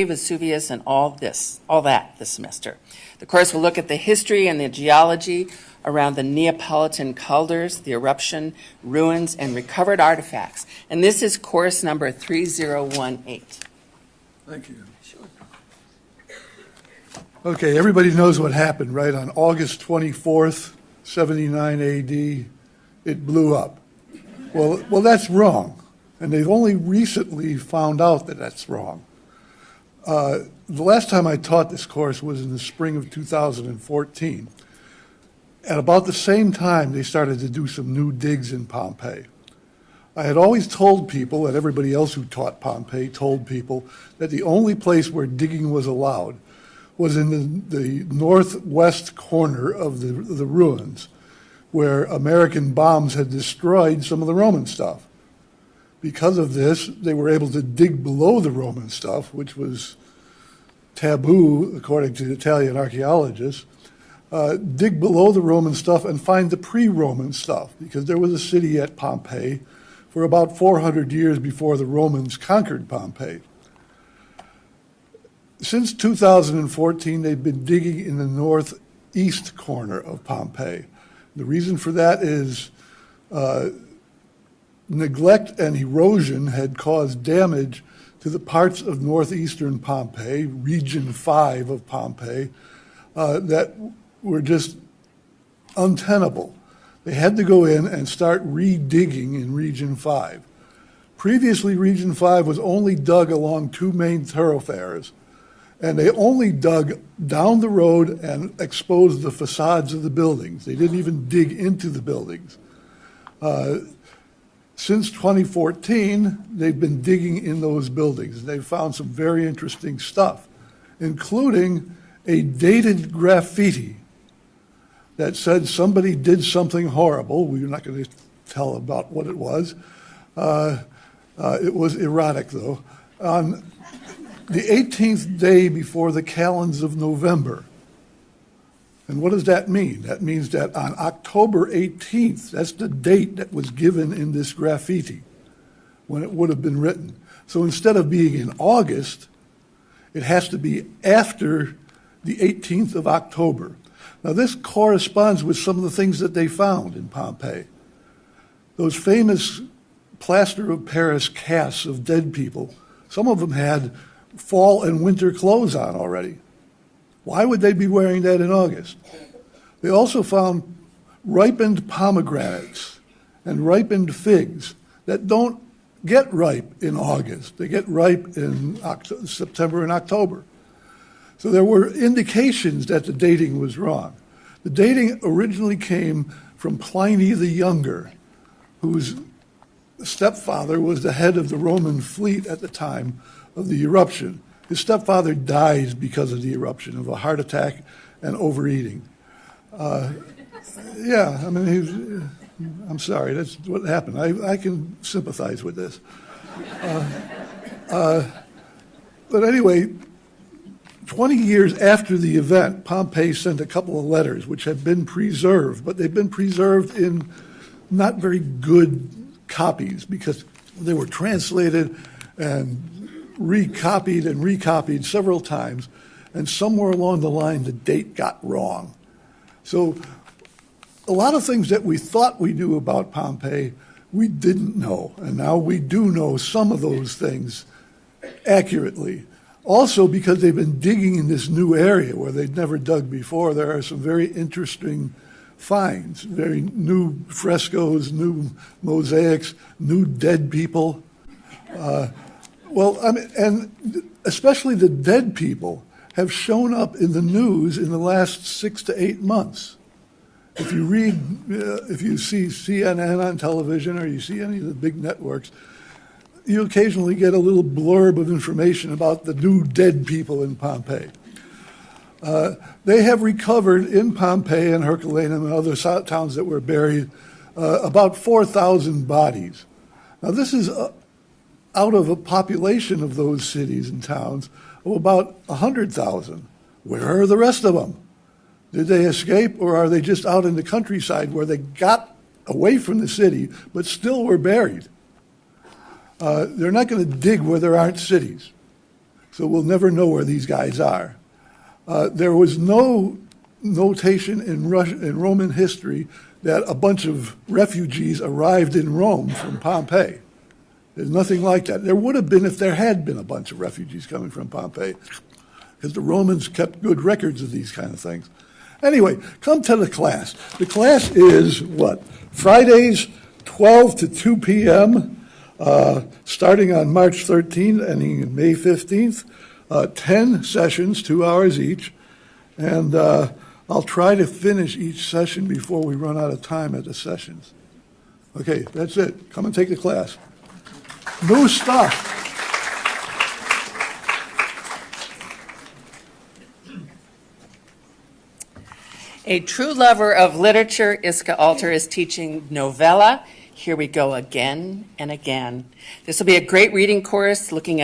Vesuvius, and all that this semester. The course will look at the history and the geology around the Neapolitan calders, the eruption, ruins, and recovered artifacts. And this is course number 3018. Thank you. Sure. Okay, everybody knows what happened, right? On August 24th, 79 AD, it blew up. Well, that's wrong. And they've only recently found out that that's wrong. The last time I taught this course was in the spring of 2014. At about the same time, they started to do some new digs in Pompeii. I had always told people, and everybody else who taught Pompeii told people, that the only place where digging was allowed was in the northwest corner of the ruins, where American bombs had destroyed some of the Roman stuff. Because of this, they were able to dig below the Roman stuff, which was taboo, according to Italian archaeologists, dig below the Roman stuff and find the pre-Roman stuff, because there was a city at Pompeii for about 400 years before the Romans conquered Pompeii. Since 2014, they've been digging in the northeast corner of Pompeii. The reason for that is neglect and erosion had caused damage to the parts of northeastern Pompeii, region 5 of Pompeii, that were just untenable. They had to go in and start re-digging in region 5. Previously, region 5 was only dug along two main thoroughfares, and they only dug down the road and exposed the facades of the buildings. They didn't even dig into the buildings. Since 2014, they've been digging in those buildings. They've found some very interesting stuff, including a dated graffiti that said somebody did something horrible. We're not going to tell about what it was. It was erotic, though. On the 18th day before the calends of November. And what does that mean? That means that on October 18th, that's the date that was given in this graffiti when it would have been written. So instead of being in August, it has to be after the 18th of October. Now this corresponds with some of the things that they found in Pompeii. Those famous plaster of Paris casts of dead people, some of them had fall and winter clothes on already. Why would they be wearing that in August? They also found ripened pomegranates and ripened figs that don't get ripe in August. They get ripe in September and October. So there were indications that the dating was wrong. The dating originally came from Pliny the Younger, whose stepfather was the head of the Roman fleet at the time of the eruption. His stepfather dies because of the eruption, of a heart attack and overeating. Yeah, I mean, I'm sorry, that's what happened. I can sympathize with this. But anyway, 20 years after the event, Pompey sent a couple of letters which have been preserved, but they've been preserved in not very good copies because they were translated and recopied several times, and somewhere along the line the date got wrong. So a lot of things that we thought we knew about Pompeii, we didn't know, and now we do know some of those things accurately. Also, because they've been digging in this new area where they'd never dug before, there are some very interesting finds, very new frescoes, new mosaics, new dead people. Well, I mean, and especially the dead people have shown up in the news in the last 6 to 8 months. If you read, if you see CNN on television or you see any of the big networks, you occasionally get a little blurb of information about the new dead people in Pompeii. They have recovered in Pompeii and Herculaneum and other towns that were buried about 4,000 bodies. Now this is out of a population of those cities and towns of about 100,000. Where are the rest of them? Did they escape, or are they just out in the countryside where they got away from the city but still were buried? They're not going to dig where there aren't cities. So we'll never know where these guys are. There was no notation in Roman history that a bunch of refugees arrived in Rome from Pompeii. There's nothing like that. There would have been if there had been a bunch of refugees coming from Pompeii, because the Romans kept good records of these kind of things. Anyway, come to the class. The class is what? Fridays, 12 to 2 p.m., starting on March 13th, ending May 15th. 10 sessions, 2 hours each. And I'll try to finish each session before we run out of time at the sessions. Okay, that's it. Come and take the class. New stuff. A true lover of literature, Iska Alter is teaching novella. Here we go again and again. This will be a great reading course looking at